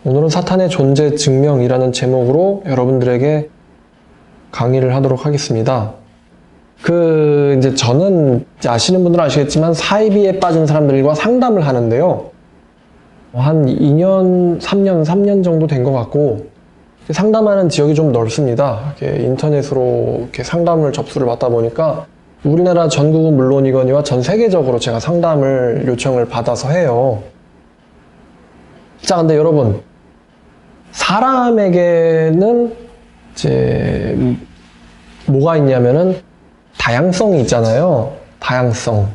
오늘은 사탄의 존재 증명이라는 제목으로 여러분들에게 강의를 하도록 하겠습니다. 이제 저는 아시는 분들은 아시겠지만 사이비에 빠진 사람들과 상담을 하는데요. 한 2년, 3년 정도 된 것 같고, 상담하는 지역이 좀 넓습니다. 인터넷으로 이렇게 상담을 접수를 받다 보니까 우리나라 전국은 물론이거니와 전 세계적으로 제가 상담을 요청을 받아서 해요. 자, 근데 여러분, 사람에게는 이제 뭐가 있냐면은 다양성이 있잖아요. 다양성.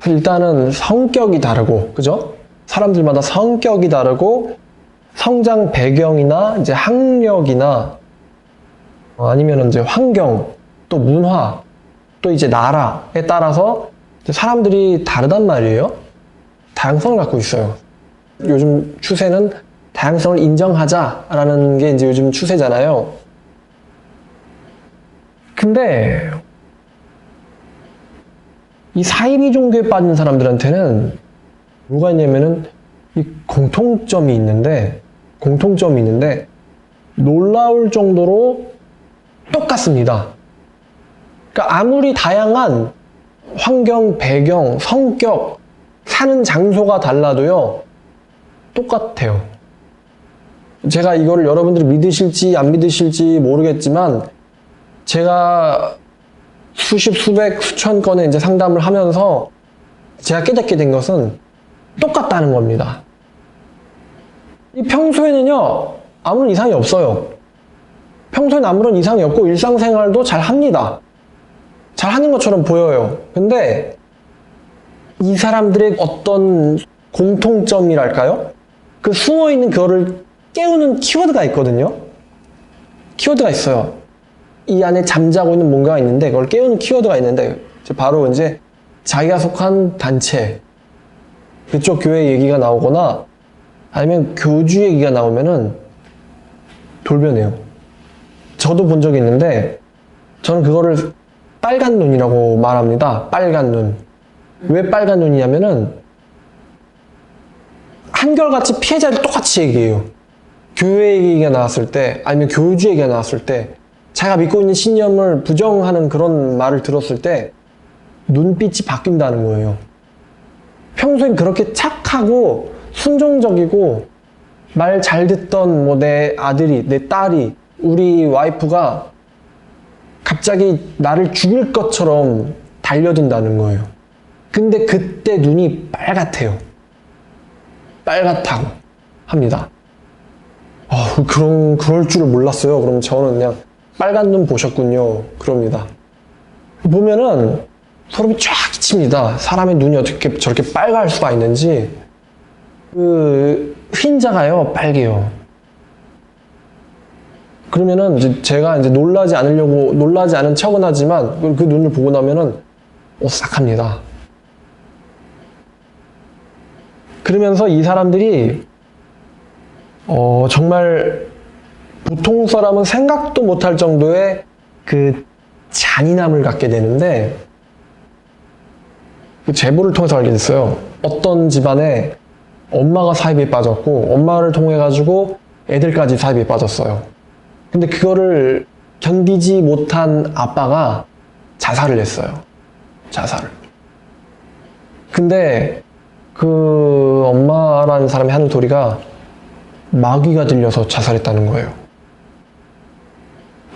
일단은 성격이 다르고, 그죠? 사람들마다 성격이 다르고, 성장 배경이나 이제 학력이나 아니면 이제 환경, 또 문화, 또 이제 나라에 따라서 사람들이 다르단 말이에요. 다양성을 갖고 있어요. 요즘 추세는 다양성을 인정하자라는 게 이제 요즘 추세잖아요. 근데 이 사이비 종교에 빠진 사람들한테는 뭐가 있냐면은 이 공통점이 있는데 놀라울 정도로 똑같습니다. 그러니까 아무리 다양한 환경, 배경, 성격, 사는 장소가 달라도요, 똑같아요. 제가 이거를 여러분들이 믿으실지 안 믿으실지 모르겠지만, 제가 수십, 수백, 수천 건의 이제 상담을 하면서 제가 깨닫게 된 것은 똑같다는 겁니다. 이 평소에는요, 아무런 이상이 없어요. 평소에는 아무런 이상이 없고 일상생활도 잘 합니다. 잘 하는 것처럼 보여요. 근데 이 사람들의 어떤 공통점이랄까요? 그 숨어있는 그거를 깨우는 키워드가 있거든요. 키워드가 있어요. 이 안에 잠자고 있는 뭔가가 있는데 그걸 깨우는 키워드가 있는데 바로 이제 자기가 속한 단체, 그쪽 교회 얘기가 나오거나 아니면 교주 얘기가 나오면은 돌변해요. 저도 본 적이 있는데 저는 그거를 빨간 눈이라고 말합니다. 빨간 눈. 왜 빨간 눈이냐면은 한결같이 피해자를 똑같이 얘기해요. 교회 얘기가 나왔을 때 아니면 교주 얘기가 나왔을 때 자기가 믿고 있는 신념을 부정하는 그런 말을 들었을 때 눈빛이 바뀐다는 거예요. 평소엔 그렇게 착하고 순종적이고 말 잘 듣던 내 아들이, 내 딸이, 우리 와이프가 갑자기 나를 죽일 것처럼 달려든다는 거예요. 근데 그때 눈이 빨갛대요. 빨갛다고 합니다. 그럴 줄을 몰랐어요. 그럼 저는 그냥 빨간 눈 보셨군요. 그럽니다. 보면은 소름이 쫙 끼칩니다. 사람의 눈이 어떻게 저렇게 빨갈 수가 있는지. 흰자가요, 빨개요. 그러면은 이제 제가 이제 놀라지 않은 척은 하지만 그 눈을 보고 나면은 오싹합니다. 그러면서 이 사람들이 정말 보통 사람은 생각도 못할 정도의 그 잔인함을 갖게 되는데 그 제보를 통해서 알게 됐어요. 어떤 집안에 엄마가 사이비에 빠졌고 엄마를 통해 가지고 애들까지 사이비에 빠졌어요. 근데 그거를 견디지 못한 아빠가 자살을 했어요. 자살을. 근데 그 엄마라는 사람이 하는 도리가 마귀가 들려서 자살했다는 거예요.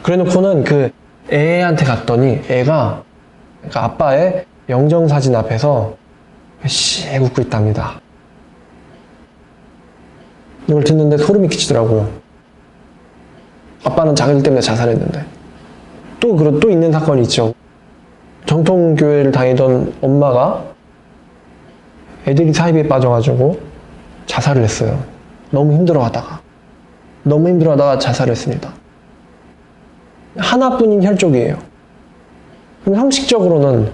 그래놓고는 그 애한테 갔더니 애가 그러니까 아빠의 영정사진 앞에서 씩 웃고 있답니다. 이걸 듣는데 소름이 끼치더라고요. 아빠는 자기들 때문에 자살했는데. 또 있는 사건이 있죠. 정통교회를 다니던 엄마가 애들이 사이비에 빠져가지고 자살을 했어요. 너무 힘들어하다가 자살을 했습니다. 하나뿐인 혈족이에요. 그럼 형식적으로는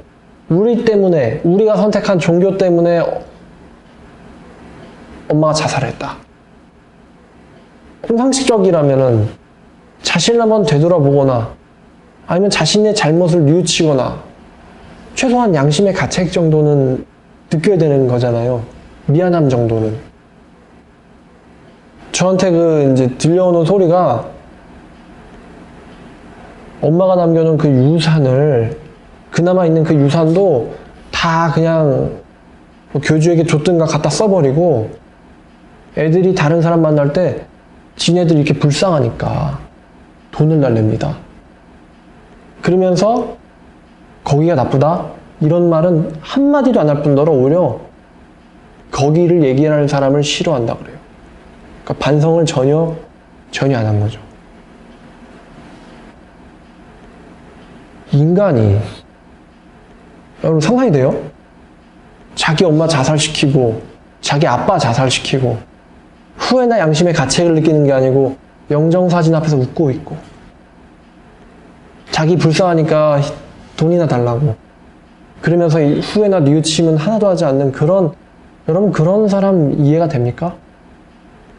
우리가 선택한 종교 때문에 엄마가 자살을 했다. 그럼 상식적이라면은 자신을 한번 되돌아보거나 아니면 자신의 잘못을 뉘우치거나 최소한 양심의 가책 정도는 느껴야 되는 거잖아요. 미안함 정도는. 저한테 그 이제 들려오는 소리가 엄마가 남겨놓은 그 유산을, 그나마 있는 그 유산도 다 그냥 뭐 교주에게 줬든가 갖다 써버리고, 애들이 다른 사람 만날 때 지네들이 이렇게 불쌍하니까 돈을 달랩니다. 그러면서 거기가 나쁘다? 이런 말은 한마디도 안 할 뿐더러 오히려 거기를 얘기하는 사람을 싫어한다 그래요. 그러니까 반성을 전혀 안 한 거죠. 인간이, 여러분 상상이 돼요? 자기 엄마 자살시키고 자기 아빠 자살시키고 후회나 양심의 가책을 느끼는 게 아니고 영정사진 앞에서 웃고 있고, 자기 불쌍하니까 돈이나 달라고 그러면서 후회나 뉘우침은 하나도 하지 않는 그런, 여러분 그런 사람 이해가 됩니까?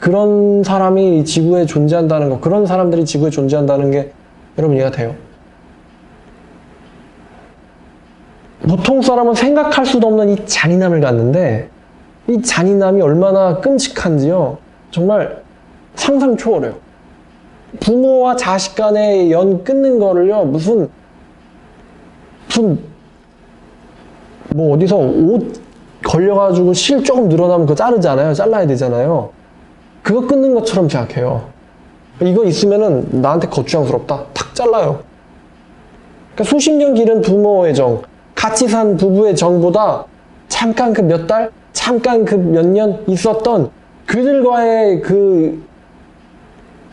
그런 사람이 지구에 존재한다는 거, 그런 사람들이 지구에 존재한다는 게 여러분 이해가 돼요? 보통 사람은 생각할 수도 없는 이 잔인함을 갖는데, 이 잔인함이 얼마나 끔찍한지요, 정말 상상 초월해요. 부모와 자식 간의 연 끊는 거를요, 무슨 뭐 어디서 옷 걸려가지고 실 조금 늘어나면 그거 자르잖아요. 잘라야 되잖아요. 그거 끊는 것처럼 생각해요. 이거 있으면은 나한테 거추장스럽다, 탁 잘라요. 그러니까 수십 년 기른 부모의 정, 같이 산 부부의 정보다 잠깐 그 몇 달, 잠깐 그 몇 년 있었던 그들과의 그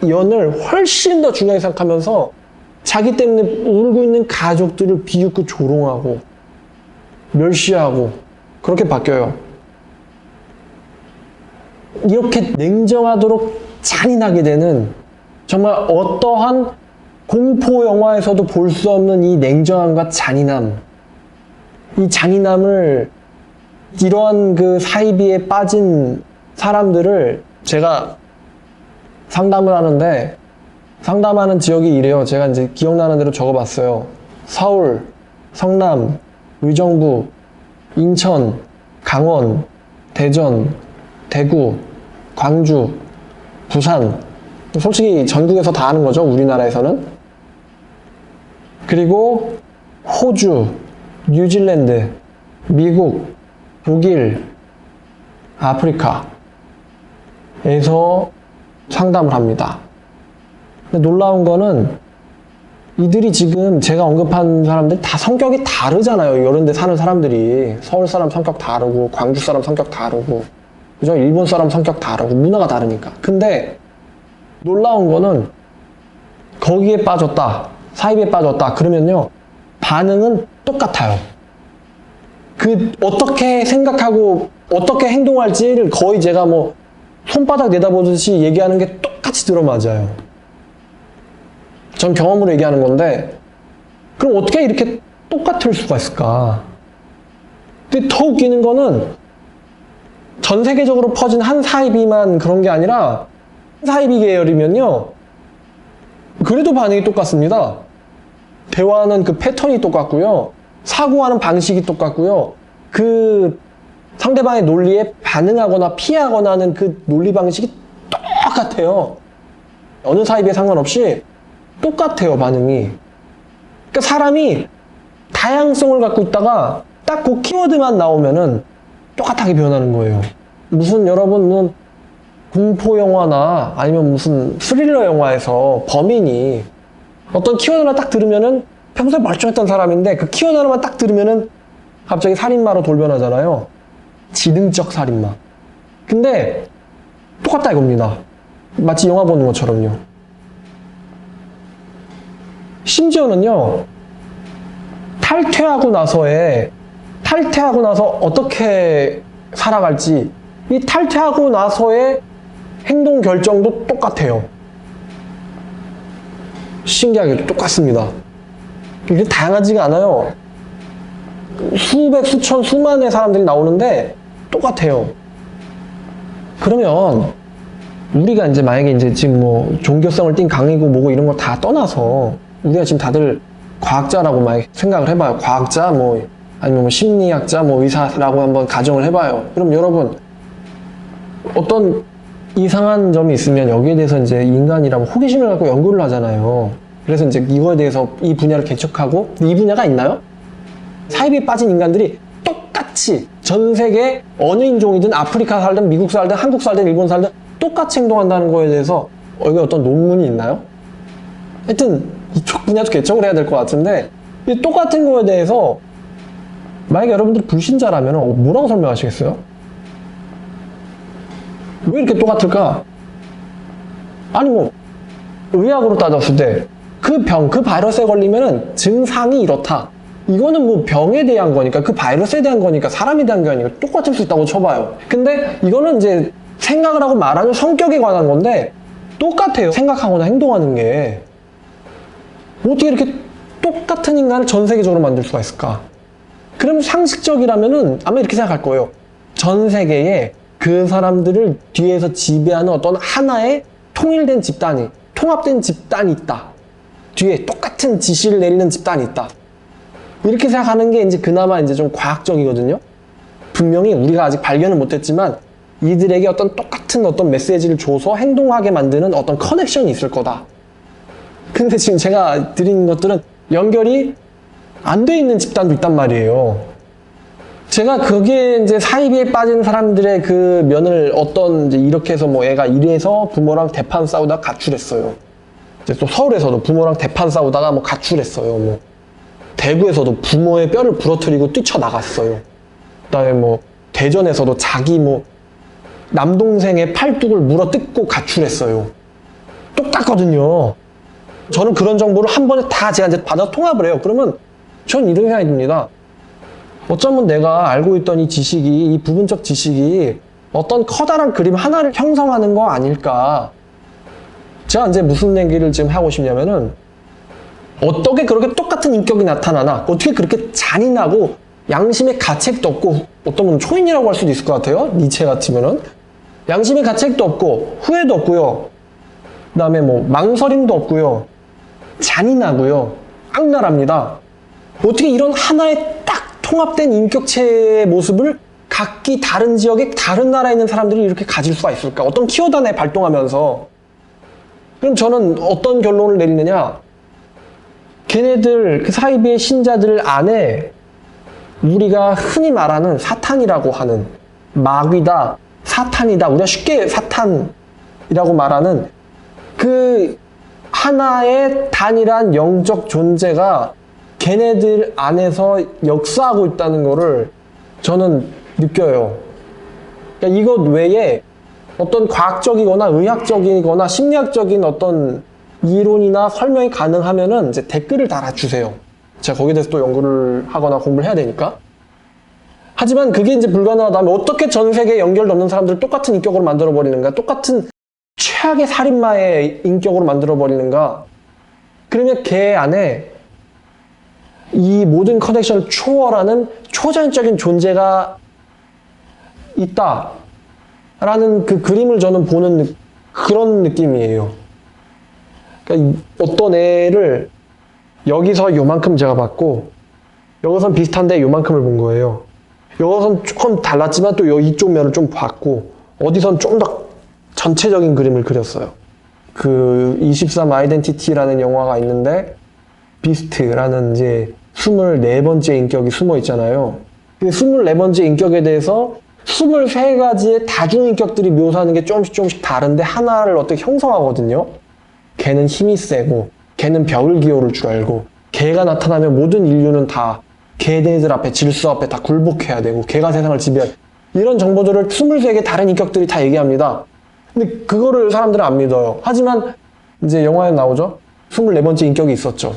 연을 훨씬 더 중요하게 생각하면서 자기 때문에 울고 있는 가족들을 비웃고 조롱하고 멸시하고 그렇게 바뀌어요. 이렇게 냉정하도록 잔인하게 되는, 정말 어떠한 공포 영화에서도 볼 수 없는 이 냉정함과 잔인함, 이 잔인함을, 이러한 그 사이비에 빠진 사람들을 제가 상담을 하는데, 상담하는 지역이 이래요. 제가 이제 기억나는 대로 적어봤어요. 서울, 성남, 의정부, 인천, 강원, 대전, 대구, 광주, 부산. 솔직히 전국에서 다 아는 거죠, 우리나라에서는. 그리고 호주, 뉴질랜드, 미국, 독일, 아프리카에서 상담을 합니다. 근데 놀라운 거는 이들이 지금 제가 언급한 사람들이 다 성격이 다르잖아요. 이런 데 사는 사람들이. 서울 사람 성격 다르고, 광주 사람 성격 다르고, 그죠? 일본 사람 성격 다르고, 문화가 다르니까. 근데 놀라운 거는 거기에 빠졌다, 사이비에 빠졌다 그러면요, 반응은 똑같아요. 그 어떻게 생각하고 어떻게 행동할지를 거의 제가 뭐 손바닥 내다보듯이 얘기하는 게 똑같이 들어맞아요. 전 경험으로 얘기하는 건데, 그럼 어떻게 이렇게 똑같을 수가 있을까? 근데 더 웃기는 거는 전 세계적으로 퍼진 한 사이비만 그런 게 아니라, 사이비 계열이면요, 그래도 반응이 똑같습니다. 대화하는 그 패턴이 똑같고요, 사고하는 방식이 똑같고요, 그 상대방의 논리에 반응하거나 피하거나 하는 그 논리 방식이 똑같아요. 어느 사이비에 상관없이 똑같아요, 반응이. 그러니까 사람이 다양성을 갖고 있다가 딱 그 키워드만 나오면은 똑같하게 변하는 거예요. 무슨 여러분 뭐 공포 영화나 아니면 무슨 스릴러 영화에서 범인이 어떤 키워드만 딱 들으면은 평소에 멀쩡했던 사람인데 그 키워드 하나만 딱 들으면은 갑자기 살인마로 돌변하잖아요. 지능적 살인마. 근데 똑같다 이겁니다. 마치 영화 보는 것처럼요. 심지어는요, 탈퇴하고 나서 어떻게 살아갈지, 이 탈퇴하고 나서의 행동 결정도 똑같아요. 신기하게도 똑같습니다. 이게 다양하지가 않아요. 수백, 수천, 수만의 사람들이 나오는데 똑같아요. 그러면 우리가 이제 만약에 이제 지금 뭐 종교성을 띈 강의고 뭐고 이런 거 다 떠나서 우리가 지금 다들 과학자라고 막 생각을 해봐요. 과학자, 뭐 아니면 뭐 심리학자, 뭐 의사라고 한번 가정을 해봐요. 그럼 여러분, 어떤 이상한 점이 있으면 여기에 대해서 이제 인간이라면 호기심을 갖고 연구를 하잖아요. 그래서 이제 이거에 대해서 이 분야를 개척하고, 이 분야가 있나요? 사이비에 빠진 인간들이 똑같이 전 세계 어느 인종이든 아프리카 살든 미국 살든 한국 살든 일본 살든 똑같이 행동한다는 거에 대해서 여기 어떤 논문이 있나요? 하여튼 이쪽 분야도 개척을 해야 될 것 같은데, 이 똑같은 거에 대해서 만약에 여러분들이 불신자라면 뭐라고 설명하시겠어요? 왜 이렇게 똑같을까? 아니 뭐 의학으로 따졌을 때 그 병, 그 바이러스에 걸리면은 증상이 이렇다. 이거는 뭐 병에 대한 거니까, 그 바이러스에 대한 거니까, 사람에 대한 게 아니니까 똑같을 수 있다고 쳐봐요. 근데 이거는 이제 생각을 하고 말하는 성격에 관한 건데 똑같아요. 생각하거나 행동하는 게. 어떻게 이렇게 똑같은 인간을 전 세계적으로 만들 수가 있을까? 그럼 상식적이라면은 아마 이렇게 생각할 거예요. 전 세계에 그 사람들을 뒤에서 지배하는 어떤 하나의 통일된 집단이, 통합된 집단이 있다. 뒤에 똑같은 지시를 내리는 집단이 있다. 이렇게 생각하는 게 이제 그나마 이제 좀 과학적이거든요. 분명히 우리가 아직 발견을 못했지만 이들에게 어떤 똑같은 어떤 메시지를 줘서 행동하게 만드는 어떤 커넥션이 있을 거다. 근데 지금 제가 드린 것들은 연결이 안 돼 있는 집단도 있단 말이에요. 제가 그게 이제 사이비에 빠진 사람들의 그 면을 어떤 이제 이렇게 해서 뭐 애가 이래서 부모랑 대판 싸우다가 가출했어요. 이제 또 서울에서도 부모랑 대판 싸우다가 뭐 가출했어요. 뭐 대구에서도 부모의 뼈를 부러뜨리고 뛰쳐나갔어요. 그다음에 뭐 대전에서도 자기 뭐 남동생의 팔뚝을 물어뜯고 가출했어요. 똑같거든요. 저는 그런 정보를 한 번에 다 제가 이제 받아 통합을 해요. 그러면 전 이런 생각이 듭니다. 어쩌면 내가 알고 있던 이 지식이, 이 부분적 지식이 어떤 커다란 그림 하나를 형성하는 거 아닐까. 제가 이제 무슨 얘기를 지금 하고 싶냐면은, 어떻게 그렇게 똑같은 인격이 나타나나, 어떻게 그렇게 잔인하고 양심의 가책도 없고, 어떤 분은 초인이라고 할 수도 있을 것 같아요. 니체 같으면은. 양심의 가책도 없고, 후회도 없고요. 그 다음에 뭐, 망설임도 없고요. 잔인하고요. 악랄합니다. 어떻게 이런 하나의 딱 통합된 인격체의 모습을 각기 다른 지역에 다른 나라에 있는 사람들이 이렇게 가질 수가 있을까? 어떤 키워드 하나에 발동하면서. 그럼 저는 어떤 결론을 내리느냐? 걔네들, 그 사이비의 신자들 안에 우리가 흔히 말하는 사탄이라고 하는, 마귀다, 사탄이다, 우리가 쉽게 사탄이라고 말하는 그 하나의 단일한 영적 존재가 걔네들 안에서 역사하고 있다는 거를 저는 느껴요. 그러니까 이것 외에 어떤 과학적이거나 의학적이거나 심리학적인 어떤 이론이나 설명이 가능하면은 이제 댓글을 달아주세요. 제가 거기에 대해서 또 연구를 하거나 공부를 해야 되니까. 하지만 그게 이제 불가능하다면 어떻게 전 세계에 연결도 없는 사람들을 똑같은 인격으로 만들어버리는가? 똑같은 최악의 살인마의 인격으로 만들어버리는가? 그러면 걔 안에 이 모든 커넥션을 초월하는 초자연적인 존재가 있다. 라는 그 그림을 저는 보는 그런 느낌이에요. 그러니까 어떤 애를 여기서 요만큼 제가 봤고, 여기선 비슷한데 요만큼을 본 거예요. 여기선 조금 달랐지만 또 이쪽 면을 좀 봤고, 어디선 좀 더 전체적인 그림을 그렸어요. 그 23 아이덴티티라는 영화가 있는데, 비스트라는 이제 24번째 인격이 숨어 있잖아요. 그 24번째 인격에 대해서 23가지의 다중인격들이 묘사하는 게 조금씩 다른데 하나를 어떻게 형성하거든요. 걔는 힘이 세고, 걔는 벽을 기어올 줄 알고, 걔가 나타나면 모든 인류는 다 걔네들 앞에, 질서 앞에 다 굴복해야 되고, 걔가 세상을 지배할, 이런 정보들을 23개 다른 인격들이 다 얘기합니다. 근데 그거를 사람들은 안 믿어요. 하지만 이제 영화에 나오죠. 24번째 인격이 있었죠.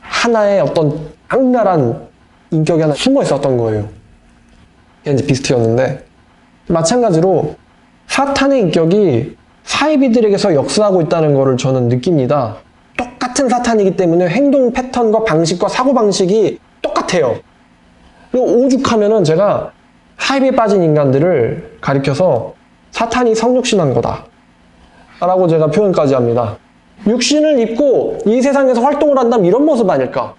하나의 어떤 악랄한 인격이 하나 숨어 있었던 거예요. 그게 이제 비스트였는데, 마찬가지로 사탄의 인격이 사이비들에게서 역사하고 있다는 거를 저는 느낍니다. 똑같은 사탄이기 때문에 행동 패턴과 방식과 사고방식이 똑같아요. 그리고 오죽하면은 제가 사이비에 빠진 인간들을 가리켜서 사탄이 성육신한 거다 라고 제가 표현까지 합니다. 육신을 입고 이 세상에서 활동을 한다면 이런 모습 아닐까?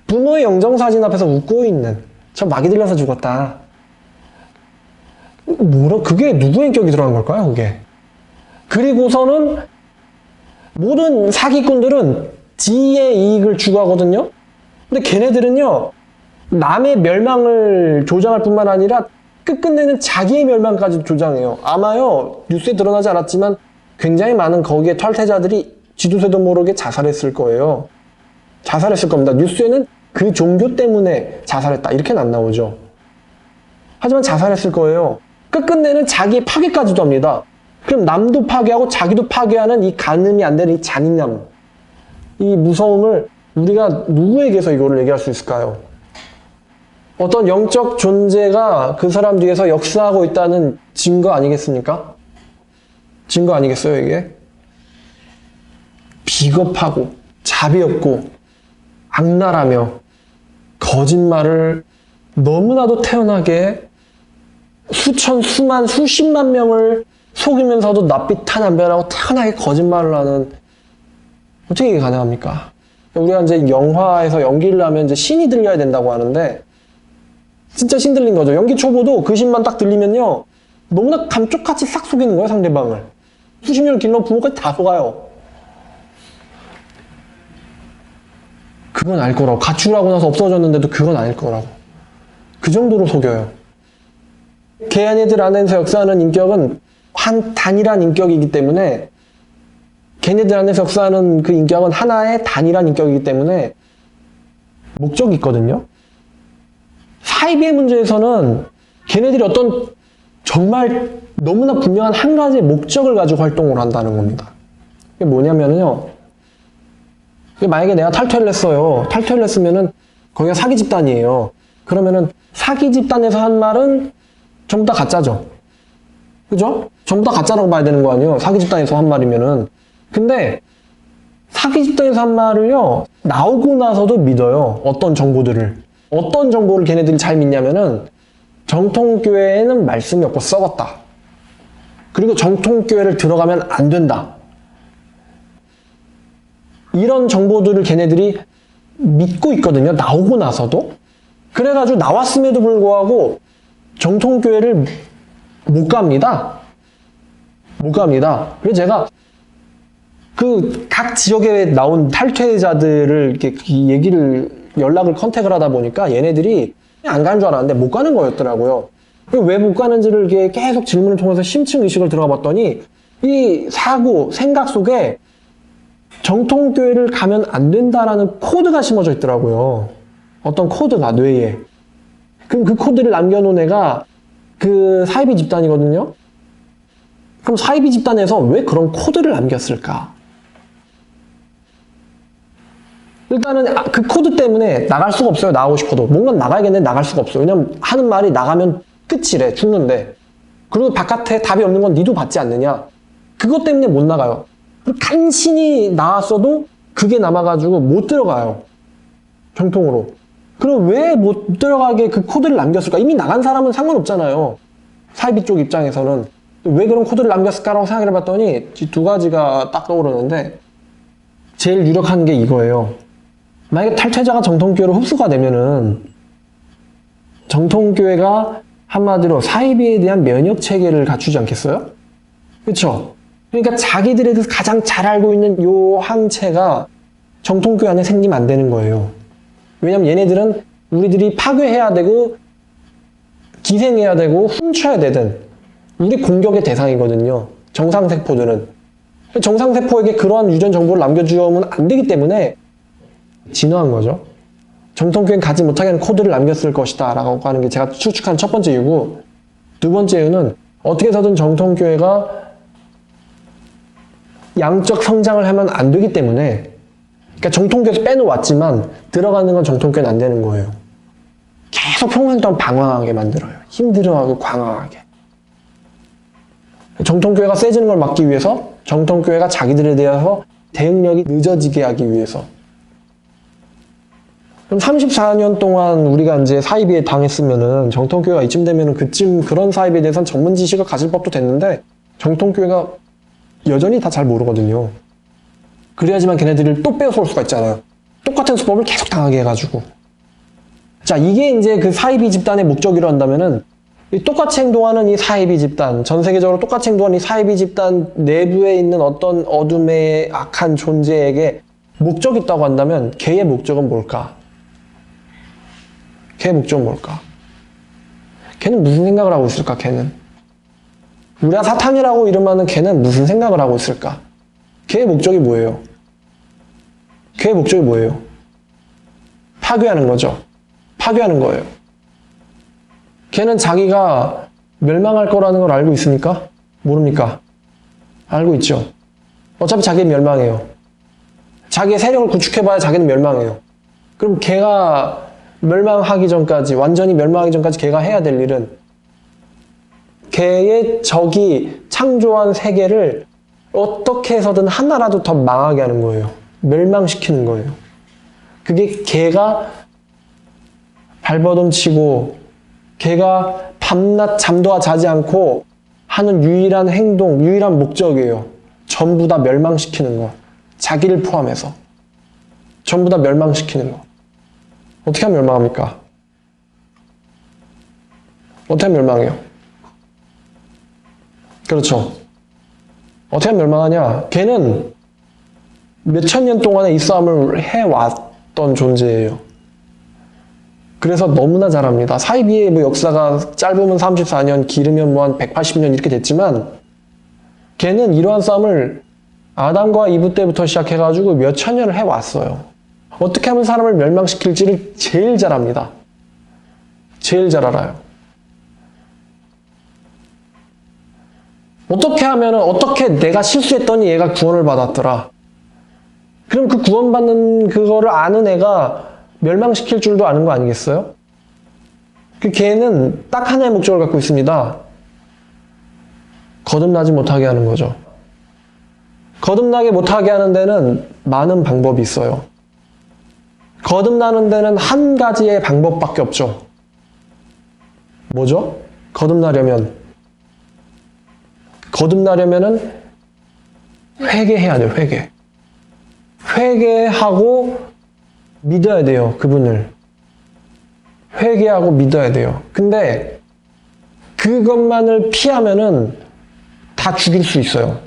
부모의 영정사진 앞에서 웃고 있는, 저 마귀 들려서 죽었다. 그게 누구의 인격이 들어간 걸까요, 그게? 그리고서는 모든 사기꾼들은 지의 이익을 추구하거든요? 근데 걔네들은요, 남의 멸망을 조장할 뿐만 아니라 끝끝내는 자기의 멸망까지 조장해요. 아마요, 뉴스에 드러나지 않았지만 굉장히 많은 거기에 탈퇴자들이 지도새도 모르게 자살했을 거예요. 자살했을 겁니다. 뉴스에는 그 종교 때문에 자살했다, 이렇게는 안 나오죠. 하지만 자살했을 거예요. 끝끝내는 자기의 파괴까지도 합니다. 그럼 남도 파괴하고 자기도 파괴하는 이 가늠이 안 되는 이 잔인함, 이 무서움을 우리가 누구에게서 이거를 얘기할 수 있을까요? 어떤 영적 존재가 그 사람 뒤에서 역사하고 있다는 증거 아니겠습니까? 증거 아니겠어요, 이게? 비겁하고 자비 없고 악랄하며 거짓말을 너무나도 태연하게 수천, 수만, 수십만 명을 속이면서도 낯빛 한 변하고 태연하게 거짓말을 하는, 어떻게 이게 가능합니까? 우리가 이제 영화에서 연기를 하면 이제 신이 들려야 된다고 하는데, 진짜 신 들린 거죠. 연기 초보도 그 신만 딱 들리면요, 너무나 감쪽같이 싹 속이는 거예요, 상대방을. 수십 년을 길러 부모까지 다 속아요. 그건 알 거라고. 가출하고 나서 없어졌는데도 그건 아닐 거라고. 그 정도로 속여요. 걔네들 안에서 역사하는 인격은 한 단일한 인격이기 때문에, 걔네들 안에서 역사하는 그 인격은 하나의 단일한 인격이기 때문에 목적이 있거든요. 사이비의 문제에서는 걔네들이 어떤 정말 너무나 분명한 한 가지의 목적을 가지고 활동을 한다는 겁니다. 이게 뭐냐면요, 만약에 내가 탈퇴를 했어요. 탈퇴를 했으면은 거기가 사기 집단이에요. 그러면은 사기 집단에서 한 말은 전부 다 가짜죠. 그죠? 전부 다 가짜라고 봐야 되는 거 아니에요, 사기 집단에서 한 말이면은. 근데 사기 집단에서 한 말을요, 나오고 나서도 믿어요. 어떤 정보들을 걔네들이 잘 믿냐면은, 정통교회에는 말씀이 없고 썩었다, 그리고 정통교회를 들어가면 안 된다, 이런 정보들을 걔네들이 믿고 있거든요, 나오고 나서도. 그래가지고 나왔음에도 불구하고 정통교회를 못 갑니다. 그래서 제가 그 각 지역에 나온 탈퇴자들을 이렇게 연락을 컨택을 하다 보니까 얘네들이 안 가는 줄 알았는데 못 가는 거였더라고요. 왜 못 가는지를 이렇게 계속 질문을 통해서 심층 의식을 들어가 봤더니, 이 생각 속에 정통교회를 가면 안 된다라는 코드가 심어져 있더라고요. 어떤 코드가 뇌에. 그럼 그 코드를 남겨놓은 애가 그 사이비 집단이거든요. 그럼 사이비 집단에서 왜 그런 코드를 남겼을까? 일단은 그 코드 때문에 나갈 수가 없어요. 나가고 싶어도. 뭔가 나가야겠는데 나갈 수가 없어요. 왜냐면 하는 말이 나가면 끝이래, 죽는데. 그리고 바깥에 답이 없는 건 니도 받지 않느냐. 그것 때문에 못 나가요. 그리고 간신히 나왔어도 그게 남아가지고 못 들어가요, 정통으로. 그럼 왜 못 들어가게 그 코드를 남겼을까? 이미 나간 사람은 상관없잖아요, 사이비 쪽 입장에서는. 왜 그런 코드를 남겼을까라고 생각을 해봤더니 두 가지가 딱 떠오르는데, 제일 유력한 게 이거예요. 만약에 탈퇴자가 정통교회로 흡수가 되면은 정통교회가 한마디로 사이비에 대한 면역 체계를 갖추지 않겠어요? 그렇죠? 그러니까 자기들에 대해서 가장 잘 알고 있는 요 항체가 정통교회 안에 생기면 안 되는 거예요. 왜냐면 얘네들은 우리들이 파괴해야 되고 기생해야 되고 훔쳐야 되든 우리 공격의 대상이거든요, 정상세포들은. 정상세포에게 그러한 유전 정보를 남겨주면 안 되기 때문에 진화한 거죠. 정통교회는 가지 못하게 하는 코드를 남겼을 것이다 라고 하는 게 제가 추측한 첫 번째 이유고, 두 번째 이유는 어떻게 해서든 정통교회가 양적 성장을 하면 안 되기 때문에, 그러니까 정통교회에서 빼놓았지만 들어가는 건 정통교회는 안 되는 거예요. 계속 평생 동안 방황하게 만들어요. 힘들어하고 방황하게. 정통교회가 세지는 걸 막기 위해서, 정통교회가 자기들에 대해서 대응력이 늦어지게 하기 위해서. 그럼 34년 동안 우리가 이제 사이비에 당했으면은, 정통교회가 이쯤 되면은 그런 사이비에 대해서는 전문 지식을 가질 법도 됐는데, 정통교회가 여전히 다 잘 모르거든요. 그래야지만 걔네들을 또 빼앗을 수가 있잖아요. 똑같은 수법을 계속 당하게 해가지고. 자, 이게 이제 그 사이비 집단의 목적이라 한다면은, 똑같이 행동하는 이 사이비 집단, 전 세계적으로 똑같이 행동하는 이 사이비 집단 내부에 있는 어떤 어둠의 악한 존재에게 목적이 있다고 한다면 걔의 목적은 뭘까? 걔의 목적은 뭘까? 걔는 무슨 생각을 하고 있을까? 걔는 우리가 사탄이라고 이름하는 걔는 무슨 생각을 하고 있을까? 걔의 목적이 뭐예요? 걔의 목적이 뭐예요? 파괴하는 거죠. 파괴하는 거예요. 걔는 자기가 멸망할 거라는 걸 알고 있습니까? 모릅니까? 알고 있죠. 어차피 자기는 멸망해요. 자기의 세력을 구축해봐야 자기는 멸망해요. 그럼 걔가 멸망하기 전까지, 완전히 멸망하기 전까지 걔가 해야 될 일은 걔의 적이 창조한 세계를 어떻게 해서든 하나라도 더 망하게 하는 거예요. 멸망시키는 거예요. 그게 걔가 발버둥 치고 걔가 밤낮 잠도 자지 않고 하는 유일한 행동, 유일한 목적이에요. 전부 다 멸망시키는 거. 자기를 포함해서. 전부 다 멸망시키는 거. 어떻게 하면 멸망합니까? 어떻게 하면 멸망해요? 그렇죠. 어떻게 하면 멸망하냐? 걔는 몇천 년 동안에 이 싸움을 해왔던 존재예요. 그래서 너무나 잘합니다. 사이비의 뭐 역사가 짧으면 34년, 길으면 뭐 한 180년 이렇게 됐지만 걔는 이러한 싸움을 아담과 이브 때부터 시작해가지고 몇천 년을 해왔어요. 어떻게 하면 사람을 멸망시킬지를 제일 잘합니다. 제일 잘 알아요. 어떻게 내가 실수했더니 얘가 구원을 받았더라. 그럼 그 구원받는 그거를 아는 애가 멸망시킬 줄도 아는 거 아니겠어요? 그 걔는 딱 하나의 목적을 갖고 있습니다. 거듭나지 못하게 하는 거죠. 거듭나게 못하게 하는 데는 많은 방법이 있어요. 거듭나는 데는 한 가지의 방법밖에 없죠. 뭐죠? 거듭나려면은 회개해야 돼요. 회개하고 믿어야 돼요. 그분을. 회개하고 믿어야 돼요. 근데 그것만을 피하면은 다 죽일 수 있어요.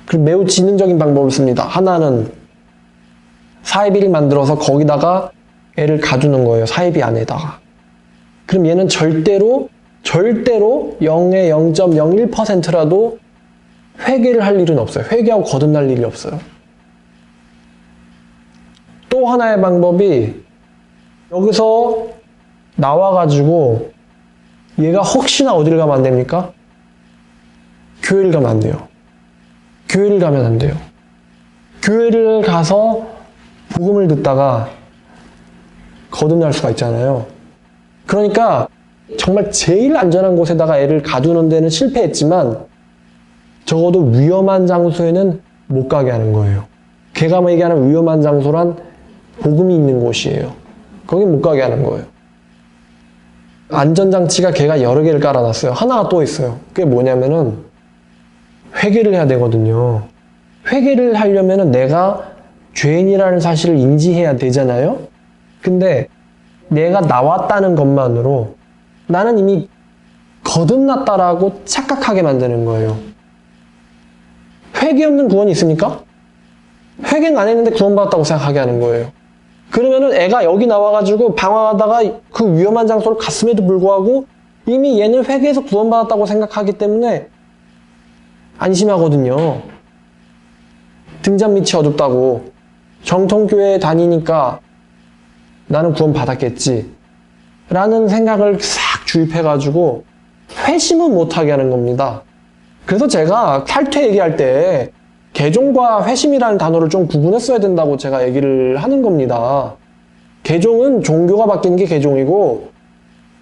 그리고 매우 지능적인 방법을 씁니다. 하나는 사이비를 만들어서 거기다가 애를 가두는 거예요. 사이비 안에다가. 그럼 얘는 절대로 0의 0.01%라도 회개를 할 일은 없어요. 회개하고 거듭날 일이 없어요. 또 하나의 방법이 여기서 나와가지고 얘가 혹시나 어디를 가면 안 됩니까? 교회를 가면 안 돼요. 교회를 가면 안 돼요. 교회를 가서 복음을 듣다가 거듭날 수가 있잖아요. 그러니까 정말 제일 안전한 곳에다가 애를 가두는 데는 실패했지만 적어도 위험한 장소에는 못 가게 하는 거예요. 걔가 얘기하는 위험한 장소란 복음이 있는 곳이에요. 거긴 못 가게 하는 거예요. 안전장치가 걔가 여러 개를 깔아놨어요. 하나가 또 있어요. 그게 뭐냐면은 회개를 해야 되거든요. 회개를 하려면은 내가 죄인이라는 사실을 인지해야 되잖아요. 근데 내가 나왔다는 것만으로 나는 이미 거듭났다라고 착각하게 만드는 거예요. 회개 없는 구원이 있습니까? 회개는 안 했는데 구원받았다고 생각하게 하는 거예요. 그러면은 애가 여기 나와가지고 방황하다가 그 위험한 장소를 갔음에도 불구하고 이미 얘는 회개해서 구원받았다고 생각하기 때문에 안심하거든요. 등잔 밑이 어둡다고. 정통교회에 다니니까 나는 구원받았겠지 라는 생각을 싹 주입해가지고 회심은 못하게 하는 겁니다. 그래서 제가 탈퇴 얘기할 때 개종과 회심이라는 단어를 좀 구분했어야 된다고 제가 얘기를 하는 겁니다. 개종은 종교가 바뀌는 게 개종이고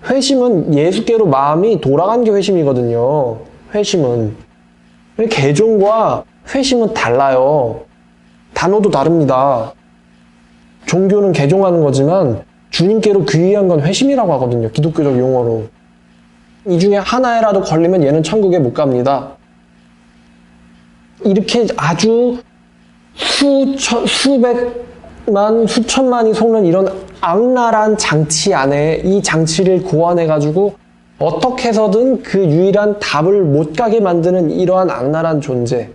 회심은 예수께로 마음이 돌아간 게 회심이거든요. 회심은. 개종과 회심은 달라요. 단어도 다릅니다. 종교는 개종하는 거지만 주님께로 귀의한 건 회심이라고 하거든요. 기독교적 용어로. 이 중에 하나에라도 걸리면 얘는 천국에 못 갑니다. 이렇게 아주 수백만, 수천만이 속는 이런 악랄한 장치 안에 이 장치를 고안해가지고 어떻게 해서든 그 유일한 답을 못 가게 만드는 이러한 악랄한 존재.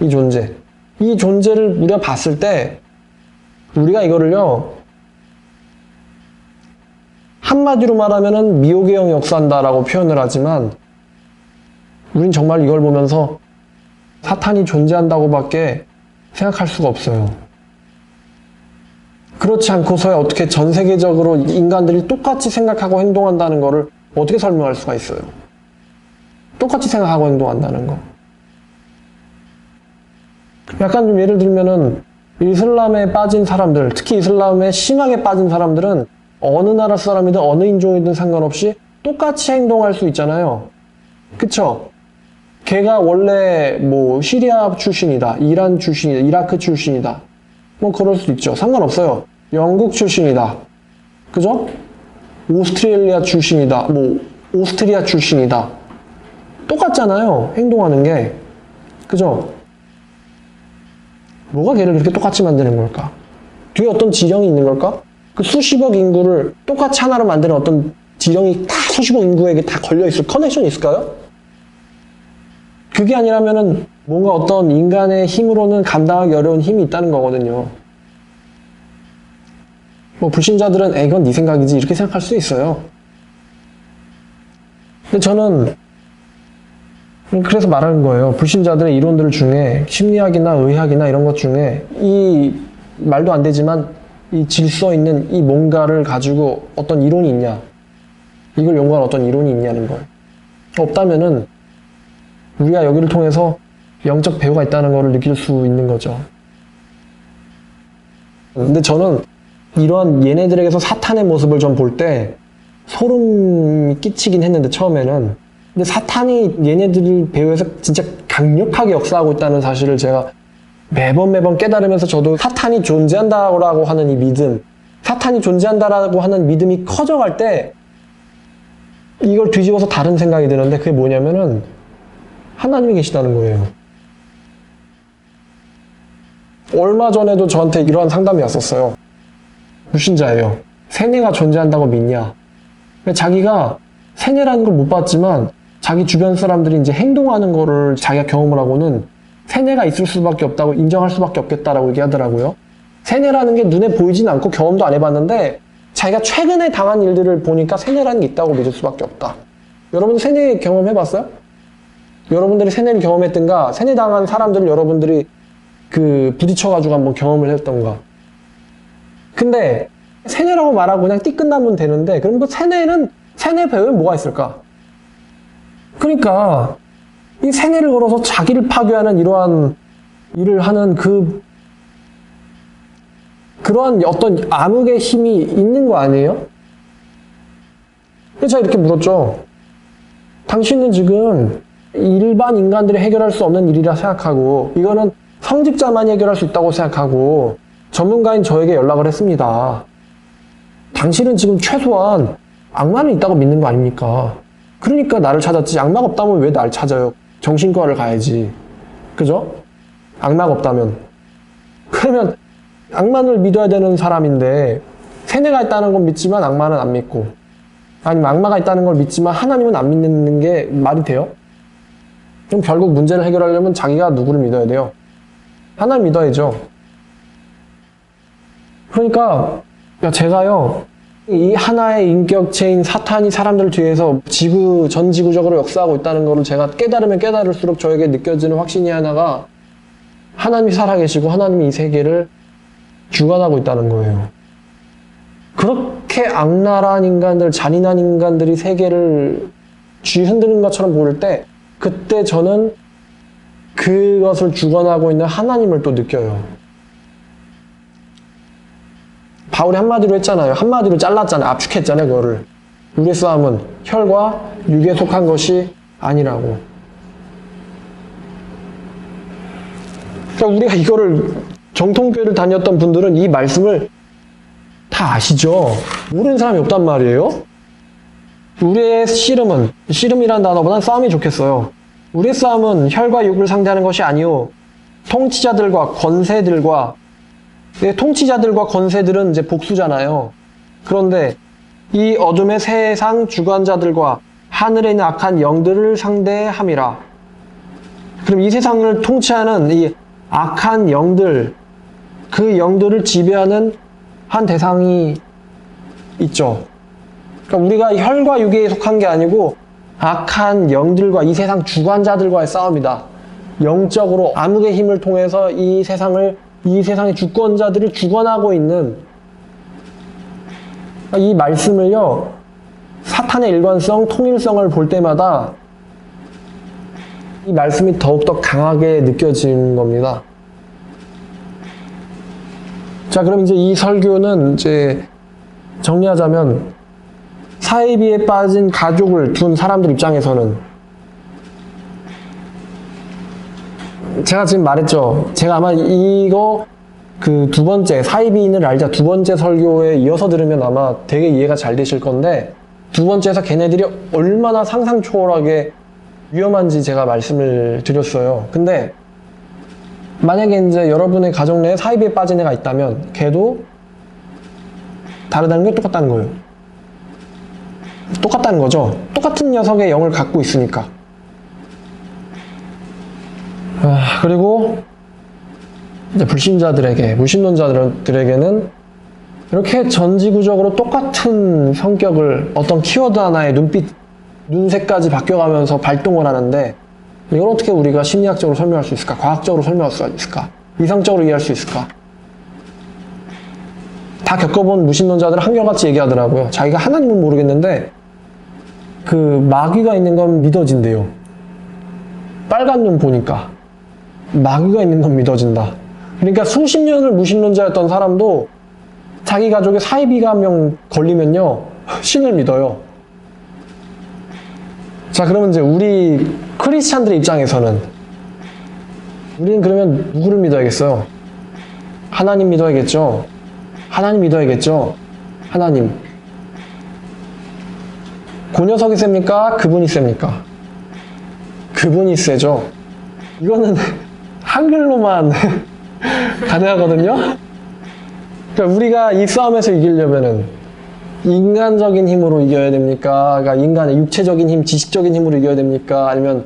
이 존재를 우리가 봤을 때 우리가 이거를요 한마디로 말하면은 미혹의 역사한다라고 표현을 하지만 우린 정말 이걸 보면서 사탄이 존재한다고밖에 생각할 수가 없어요. 그렇지 않고서야 어떻게 전 세계적으로 인간들이 똑같이 생각하고 행동한다는 거를 어떻게 설명할 수가 있어요? 똑같이 생각하고 행동한다는 거. 약간 좀 예를 들면은 이슬람에 빠진 사람들, 특히 이슬람에 심하게 빠진 사람들은 어느 나라 사람이든 어느 인종이든 상관없이 똑같이 행동할 수 있잖아요. 그쵸? 걔가 원래 뭐 시리아 출신이다, 이란 출신이다, 이라크 출신이다. 뭐 그럴 수도 있죠. 상관없어요. 영국 출신이다. 그죠? 오스트레일리아 출신이다. 뭐 오스트리아 출신이다. 똑같잖아요. 행동하는 게. 그죠? 뭐가 걔를 그렇게 똑같이 만드는 걸까? 뒤에 어떤 지령이 있는 걸까? 그 수십억 인구를 똑같이 하나로 만드는 어떤 지령이 다 수십억 인구에게 다 걸려있을 커넥션이 있을까요? 그게 아니라면은 뭔가 어떤 인간의 힘으로는 감당하기 어려운 힘이 있다는 거거든요. 뭐 불신자들은 이건 네 생각이지 이렇게 생각할 수 있어요. 근데 저는 그래서 말하는 거예요. 불신자들의 이론들 중에 심리학이나 의학이나 이런 것 중에 이 말도 안 되지만 이 질서 있는 이 뭔가를 가지고 어떤 이론이 있냐, 이걸 연구한 어떤 이론이 있냐는 거예요. 없다면은 우리가 여기를 통해서 영적 배우가 있다는 것을 느낄 수 있는 거죠. 근데 저는 이러한 얘네들에게서 사탄의 모습을 좀 볼 때 소름이 끼치긴 했는데 처음에는. 근데 사탄이 얘네들 배우에서 진짜 강력하게 역사하고 있다는 사실을 제가 매번 깨달으면서 저도 사탄이 존재한다고 하는 이 믿음, 사탄이 존재한다라고 하는 믿음이 커져갈 때 이걸 뒤집어서 다른 생각이 드는데 그게 뭐냐면은 하나님이 계시다는 거예요. 얼마 전에도 저한테 이러한 상담이 왔었어요. 불신자예요. 세뇌가 존재한다고 믿냐? 자기가 세뇌라는 걸 못 봤지만 자기 주변 사람들이 이제 행동하는 거를 자기가 경험을 하고는 세뇌가 있을 수밖에 없다고 인정할 수밖에 없겠다라고 얘기하더라고요. 세뇌라는 게 눈에 보이진 않고 경험도 안 해봤는데 자기가 최근에 당한 일들을 보니까 세뇌라는 게 있다고 믿을 수밖에 없다. 여러분 세뇌 경험해봤어요? 여러분들이 세뇌를 경험했던가 세뇌당한 사람들을 여러분들이 부딪혀가지고 한번 경험을 했던가. 근데 세뇌라고 말하고 그냥 띠 끝나면 되는데 그럼 그 세뇌 배우에 뭐가 있을까? 그러니까 이 세뇌를 걸어서 자기를 파괴하는 이러한 일을 하는 그러한 어떤 암흑의 힘이 있는 거 아니에요? 그래서 제가 이렇게 물었죠. 당신은 지금 일반 인간들이 해결할 수 없는 일이라 생각하고 이거는 성직자만이 해결할 수 있다고 생각하고 전문가인 저에게 연락을 했습니다. 당신은 지금 최소한 악마는 있다고 믿는 거 아닙니까? 그러니까 나를 찾았지. 악마가 없다면 왜 날 찾아요? 정신과를 가야지. 그죠? 악마가 없다면. 그러면 악마를 믿어야 되는 사람인데 세뇌가 있다는 건 믿지만 악마는 안 믿고 아니면 악마가 있다는 걸 믿지만 하나님은 안 믿는 게 말이 돼요? 그럼 결국 문제를 해결하려면 자기가 누구를 믿어야 돼요? 하나님 믿어야죠. 그러니까 제가요 이 하나의 인격체인 사탄이 사람들 뒤에서 전 지구적으로 역사하고 있다는 것을 제가 깨달으면 깨달을수록 저에게 느껴지는 확신이 하나가 하나님이 살아계시고 하나님이 이 세계를 주관하고 있다는 거예요. 그렇게 악랄한 인간들, 잔인한 인간들이 세계를 쥐흔드는 것처럼 보일 때 그때 저는 그것을 주관하고 있는 하나님을 또 느껴요. 바울이 한마디로 했잖아요. 한마디로 잘랐잖아요. 압축했잖아요. 그거를. 우리의 싸움은 혈과 육에 속한 것이 아니라고. 그러니까 우리가 이거를 정통교회를 다녔던 분들은 이 말씀을 다 아시죠? 모르는 사람이 없단 말이에요. 우리의 씨름이라는 단어보다는 싸움이 좋겠어요. 우리의 싸움은 혈과 육을 상대하는 것이 아니요 통치자들과 권세들과 통치자들과 권세들은 이제 복수잖아요. 그런데 이 어둠의 세상 주관자들과 하늘에 있는 악한 영들을 상대함이라. 그럼 이 세상을 통치하는 이 악한 영들, 그 영들을 지배하는 한 대상이 있죠. 그러니까 우리가 혈과 육에 속한 게 아니고 악한 영들과 이 세상 주관자들과의 싸움이다. 영적으로 암흑의 힘을 통해서 이 세상의 주권자들을 주관하고 있는 이 말씀을요, 사탄의 일관성, 통일성을 볼 때마다 이 말씀이 더욱더 강하게 느껴지는 겁니다. 자, 그럼 이제 이 설교는 이제 정리하자면 사이비에 빠진 가족을 둔 사람들 입장에서는 제가 지금 말했죠. 제가 아마 이거 그 두 번째 사이비인을 알자 두 번째 설교에 이어서 들으면 아마 되게 이해가 잘 되실 건데 두 번째에서 걔네들이 얼마나 상상 초월하게 위험한지 제가 말씀을 드렸어요. 근데 만약에 이제 여러분의 가정 내에 사이비에 빠진 애가 있다면 걔도 다르다는 게 똑같다는 거예요. 똑같다는 거죠. 똑같은 녀석의 영을 갖고 있으니까. 그리고 이제 불신자들에게, 무신론자들에게는 이렇게 전지구적으로 똑같은 성격을 어떤 키워드 하나에 눈색까지 바뀌어가면서 발동을 하는데 이걸 어떻게 우리가 심리학적으로 설명할 수 있을까? 과학적으로 설명할 수 있을까? 이성적으로 이해할 수 있을까? 다 겪어본 무신론자들은 한결같이 얘기하더라고요. 자기가 하나님은 모르겠는데 그 마귀가 있는 건 믿어진대요. 빨간 눈 보니까 마귀가 있는 건 믿어진다. 그러니까 수십 년을 무신론자였던 사람도 자기 가족에 사이비가 한 명 걸리면요 신을 믿어요. 자, 그러면 이제 우리 크리스찬들의 입장에서는 우리는 그러면 누구를 믿어야겠어요? 하나님 믿어야겠죠? 하나님 믿어야겠죠? 하나님. 그 녀석이 셉니까? 그분이 셉니까? 그분이 세죠? 이거는 한글로만 가능하거든요? 그러니까 우리가 이 싸움에서 이기려면은 인간적인 힘으로 이겨야 됩니까? 그러니까 인간의 육체적인 힘, 지식적인 힘으로 이겨야 됩니까? 아니면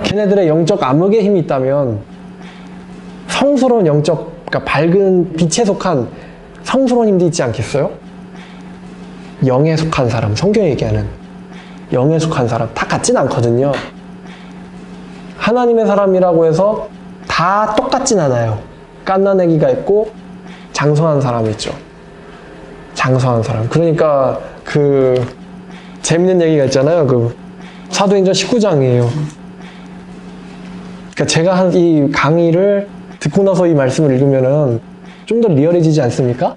걔네들의 영적 암흑의 힘이 있다면 성스러운 영적, 그러니까 밝은 빛에 속한 성스러운 힘도 있지 않겠어요? 영에 속한 사람, 성경이 얘기하는 영에 속한 사람 다 같진 않거든요. 하나님의 사람이라고 해서 다 똑같진 않아요. 갓난애기가 있고 장성한 사람이 있죠. 장성한 사람. 그러니까 그 재밌는 얘기가 있잖아요. 그 사도행전 19장이에요. 그러니까 제가 한 이 강의를 듣고 나서 이 말씀을 읽으면은 좀 더 리얼해지지 않습니까?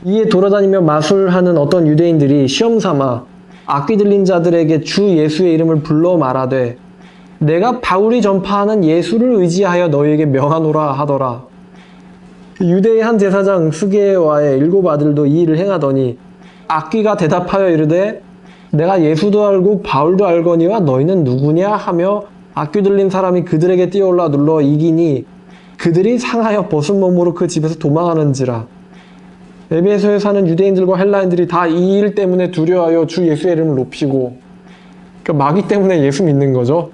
이에 돌아다니며 마술하는 어떤 유대인들이 시험삼아 악귀 들린 자들에게 주 예수의 이름을 불러 말하되 내가 바울이 전파하는 예수를 의지하여 너희에게 명하노라 하더라. 유대의 한 제사장 스게와의 7 아들도 이 일을 행하더니 악귀가 대답하여 이르되 내가 예수도 알고 바울도 알거니와 너희는 누구냐 하며 악귀 들린 사람이 그들에게 뛰어올라 눌러 이기니 그들이 상하여 벗은 몸으로 그 집에서 도망하는지라. 에베소에 사는 유대인들과 헬라인들이 다 이 일 때문에 두려워하여 주 예수의 이름을 높이고, 그러니까 마귀 때문에 예수 믿는 거죠.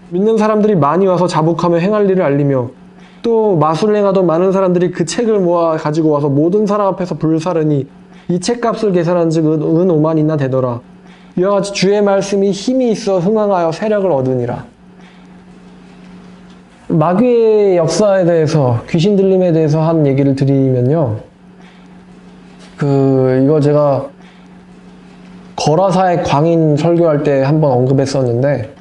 믿는 사람들이 많이 와서 자복하며 행할 일을 알리며 또 마술을 행하던 많은 사람들이 그 책을 모아 가지고 와서 모든 사람 앞에서 불사르니 이 책값을 계산한 즉 은 5만이나 되더라. 이와 같이 주의 말씀이 힘이 있어 흥황하여 세력을 얻으니라. 마귀의 역사에 대해서, 귀신 들림에 대해서 한 얘기를 드리면요, 이거 제가 거라사의 광인 설교할 때 한번 언급했었는데,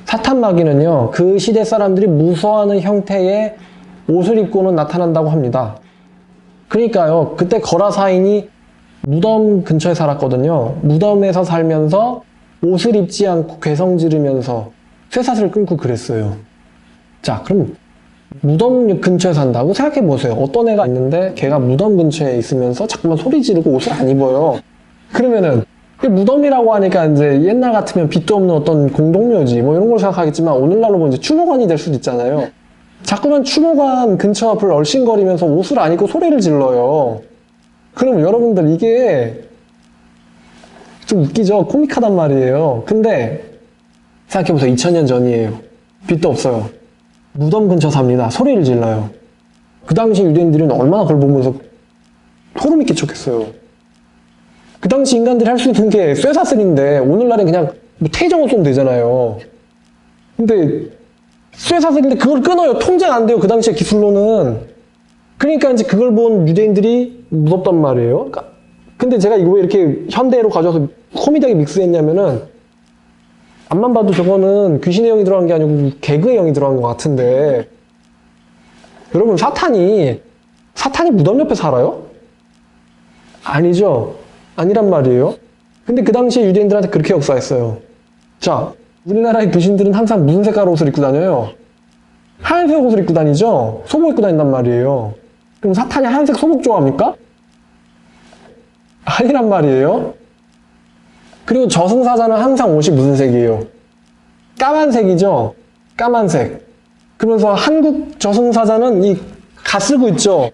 사탄 마귀는요, 그 시대 사람들이 무서워하는 형태의 옷을 입고는 나타난다고 합니다. 그러니까요, 그때 거라사인이 무덤 근처에 살았거든요. 무덤에서 살면서 옷을 입지 않고 괴성 지르면서 쇠사슬을 끊고 그랬어요. 자, 그럼 무덤 근처에 산다고 생각해 보세요. 어떤 애가 있는데 걔가 무덤 근처에 있으면서 자꾸만 소리 지르고 옷을 안 입어요. 그러면은 무덤이라고 하니까 이제 옛날 같으면 빛도 없는 어떤 공동묘지 뭐 이런 걸 생각하겠지만 오늘날로 보면 이제 추모관이 될 수도 있잖아요. 자꾸만 추모관 근처 앞을 얼씬거리면서 옷을 안 입고 소리를 질러요. 그럼 여러분들 이게 좀 웃기죠? 코믹하단 말이에요. 근데 생각해보세요. 2000년 전이에요. 빛도 없어요. 무덤 근처 삽니다. 소리를 질러요. 그 당시 유대인들은 얼마나 그걸 보면서 소름이 끼쳤겠어요. 그 당시 인간들이 할 수 있는 게 쇠사슬인데 오늘날엔 그냥 뭐 테이저만 쏘면 되잖아요. 근데 쇠사슬인데 그걸 끊어요. 통제가 안 돼요. 그 당시의 기술로는. 그러니까 이제 그걸 본 유대인들이 무섭단 말이에요. 근데 제가 이거 왜 이렇게 현대로 가져와서 코미디하게 믹스했냐면은 앞만 봐도 저거는 귀신의 영이 들어간 게 아니고 개그의 영이 들어간 것 같은데 여러분 사탄이 무덤 옆에 살아요? 아니죠. 아니란 말이에요. 근데 그 당시에 유대인들한테 그렇게 역사했어요. 자, 우리나라의 귀신들은 항상 무슨 색깔 옷을 입고 다녀요? 하얀색 옷을 입고 다니죠? 소복 입고 다닌단 말이에요. 그럼 사탄이 하얀색 소복 좋아합니까? 아니란 말이에요. 그리고 저승사자는 항상 옷이 무슨 색이에요? 까만색이죠? 까만색. 그러면서 한국 저승사자는 이 갓 쓰고 있죠?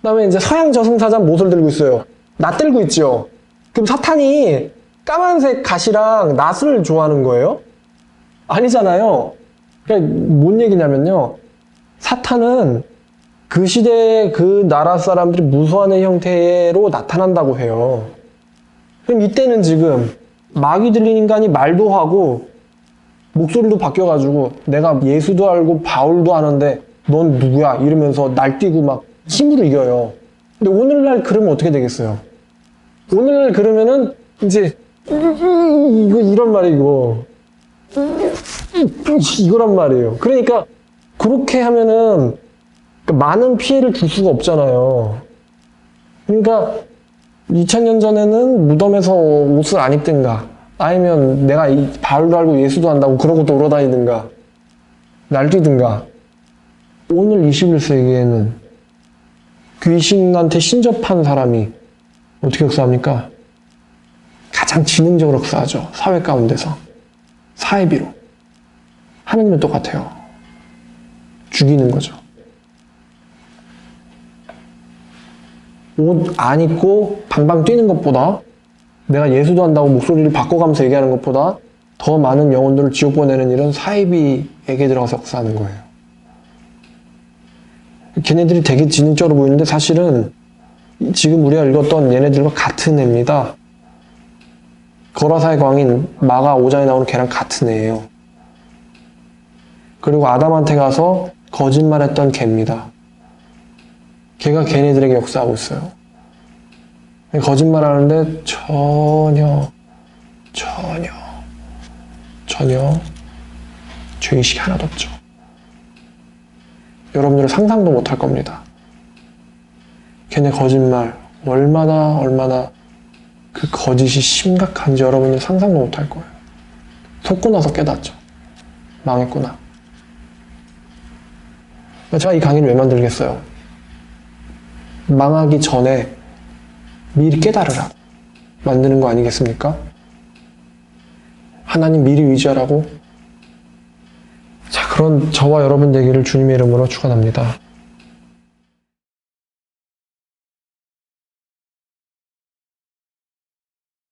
그 다음에 이제 서양 저승사자는 무엇을 들고 있어요? 낫 들고 있죠? 그럼 사탄이 까만색 갓이랑 낫을 좋아하는 거예요? 아니잖아요. 그러니까 뭔 얘기냐면요. 사탄은 그 시대의 그 나라 사람들이 무서워하는 형태로 나타난다고 해요. 그럼 이때는 지금 마귀 들린 인간이 말도 하고 목소리도 바뀌어가지고 내가 예수도 알고 바울도 아는데 넌 누구야? 이러면서 날뛰고 막 힘으로 이겨요. 근데 오늘날 그러면 어떻게 되겠어요? 오늘날 그러면은 이제 이거 이런 말이고 이거란 말이에요. 그러니까 그렇게 하면은 많은 피해를 줄 수가 없잖아요. 그러니까 2000년 전에는 무덤에서 옷을 안 입든가 아니면 내가 바울도 알고 예수도 안다고 그러고 돌아다니든가 날뛰든가 오늘 21세기에는 귀신한테 신접한 사람이 어떻게 역사합니까? 가장 지능적으로 역사하죠. 사회 가운데서. 사회비로. 하느님은 똑같아요. 죽이는 거죠. 옷 안 입고 방방 뛰는 것보다 내가 예수도 한다고 목소리를 바꿔가면서 얘기하는 것보다 더 많은 영혼들을 지옥 보내는 일은 사이비에게 들어가서 역사하는 거예요. 걔네들이 되게 지능적으로 보이는데 사실은 지금 우리가 읽었던 얘네들과 같은 애입니다. 거라사의 광인 마가 5장에 나오는 걔랑 같은 애예요. 그리고 아담한테 가서 거짓말했던 걔입니다. 걔가 걔네들에게 역사하고 있어요. 거짓말하는데 전혀 죄의식이 하나도 없죠. 여러분들은 상상도 못할 겁니다. 걔네 거짓말 얼마나 그 거짓이 심각한지 여러분들 상상도 못할 거예요. 속고 나서 깨닫죠. 망했구나. 제가 이 강의를 왜 만들겠어요? 망하기 전에 미리 깨달으라고 만드는 거 아니겠습니까? 하나님 미리 의지하라고. 자, 그런 저와 여러분 되기를 주님의 이름으로 축원합니다.